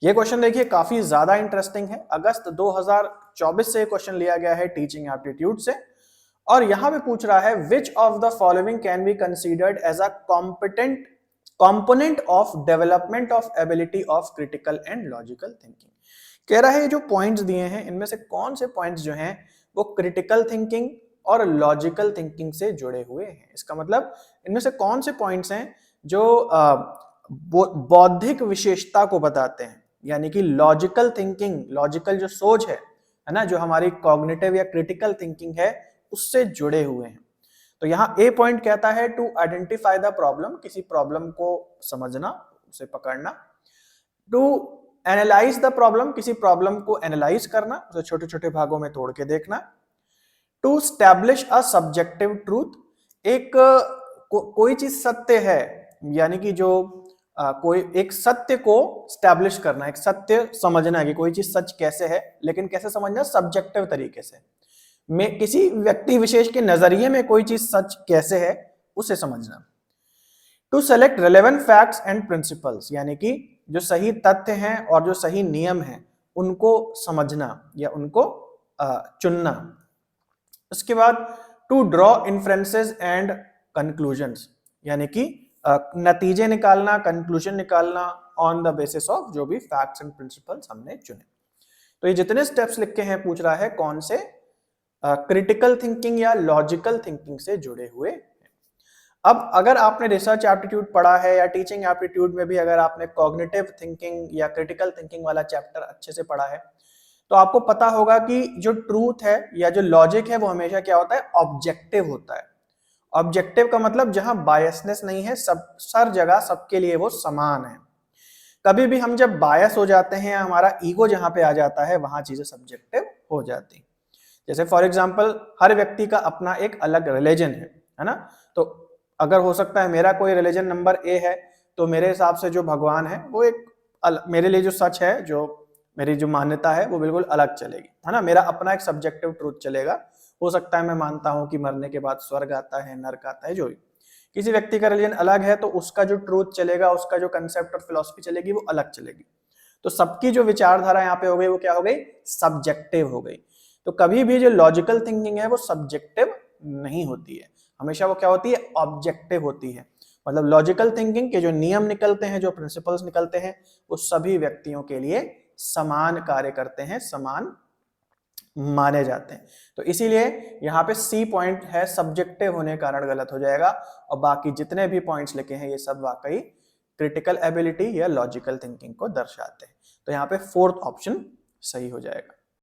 ये क्वेश्चन देखिए काफी ज्यादा इंटरेस्टिंग है। अगस्त 2024 से क्वेश्चन लिया गया है टीचिंग एप्टीट्यूड से, और यहां पे पूछ रहा है which of the following can be considered as a competent component of development of ability of critical and logical thinking. कह रहा है ये जो पॉइंट्स दिए हैं इनमें से कौन से पॉइंट्स जो हैं वो क्रिटिकल थिंकिंग और लॉजिकल थिंकिंग से जुड़े हुए हैं। इसका मतलब इनमें से कौन से पॉइंट्स हैं जो बौद्धिक विशेषता को बताते हैं, यानी कि लॉजिकल थिंकिंग, लॉजिकल जो सोच है ना, जो हमारी कॉग्निटिव या क्रिटिकल थिंकिंग है उससे जुड़े हुए हैं। तो यहाँ ए पॉइंट कहता है टू आइडेंटिफाई द प्रॉब्लम, किसी प्रॉब्लम को समझना, उसे पकड़ना। टू एनालाइज द प्रॉब्लम, किसी प्रॉब्लम को एनालाइज करना, उसे छोटे छोटे भागों में तोड़ के देखना। To establish a subjective truth, एक कोई चीज सत्य है, यानी कि जो कोई एक सत्य को स्टैब्लिश करना, एक सत्य समझना कि कोई चीज सच कैसे है, लेकिन कैसे समझना, सब्जेक्टिव तरीके से, में किसी व्यक्ति विशेष के नजरिए में कोई चीज सच कैसे है उसे समझना। To select relevant facts and principles, यानी कि जो सही तथ्य हैं और जो सही नियम हैं उनको समझना या उनको चुनना। उसके बाद to draw inferences and conclusions, यानी कि नतीजे निकालना, कंक्लूजन निकालना ऑन द बेसिस ऑफ जो भी फैक्ट्स एंड प्रिंसिपल्स हमने चुने। तो ये जितने स्टेप्स लिखे हैं पूछ रहा है कौन से क्रिटिकल थिंकिंग या लॉजिकल थिंकिंग से जुड़े हुए हैं। अब अगर आपने रिसर्च एप्टीट्यूड पढ़ा है या टीचिंग एप्टीट्यूड में भी अगर आपने कॉग्निटिव थिंकिंग या क्रिटिकल थिंकिंग वाला चैप्टर अच्छे से पढ़ा है तो आपको पता होगा कि जो ट्रूथ है या जो लॉजिक है वो हमेशा क्या होता है, ऑब्जेक्टिव होता है। ऑब्जेक्टिव का मतलब जहां बायसनेस नहीं है, सब हर जगह सबके लिए वो समान है। कभी भी हम जब बायस हो जाते हैं, हमारा ईगो जहां पे आ जाता है, वहां चीजें सब्जेक्टिव हो जाती। जैसे फॉर एग्जाम्पल हर व्यक्ति का अपना एक अलग रिलीजन है ना, तो अगर हो सकता है मेरा कोई रिलीजन नंबर ए है तो मेरे हिसाब से जो भगवान है वो एक मेरे लिए जो सच है, जो मेरी जो मान्यता है वो बिल्कुल अलग चलेगी, है ना। मेरा अपना एक सब्जेक्टिव ट्रूथ चलेगा। हो सकता है मैं मानता हूं कि मरने के बाद स्वर्ग आता है, नर्क आता है, जो भी। किसी व्यक्ति का रिलीजन अलग है तो उसका जो ट्रूथ चलेगा, उसका जो कंसेप्ट और फिलॉसफी चलेगी वो अलग चलेगी। तो सबकी जो विचारधारा यहाँ पे हो गई वो क्या हो गई, सब्जेक्टिव हो गई। तो कभी भी जो लॉजिकल थिंकिंग है वो सब्जेक्टिव नहीं होती है, हमेशा वो क्या होती है, ऑब्जेक्टिव होती है। मतलब लॉजिकल थिंकिंग के जो नियम निकलते हैं, जो प्रिंसिपल्स निकलते हैं, वो सभी व्यक्तियों के लिए समान कार्य करते हैं, समान माने जाते हैं। तो इसीलिए यहाँ पे सी पॉइंट है सब्जेक्टिव होने के कारण गलत हो जाएगा, और बाकी जितने भी पॉइंट्स लिखे हैं ये सब वाकई क्रिटिकल एबिलिटी या लॉजिकल थिंकिंग को दर्शाते हैं। तो यहाँ पे फोर्थ ऑप्शन सही हो जाएगा।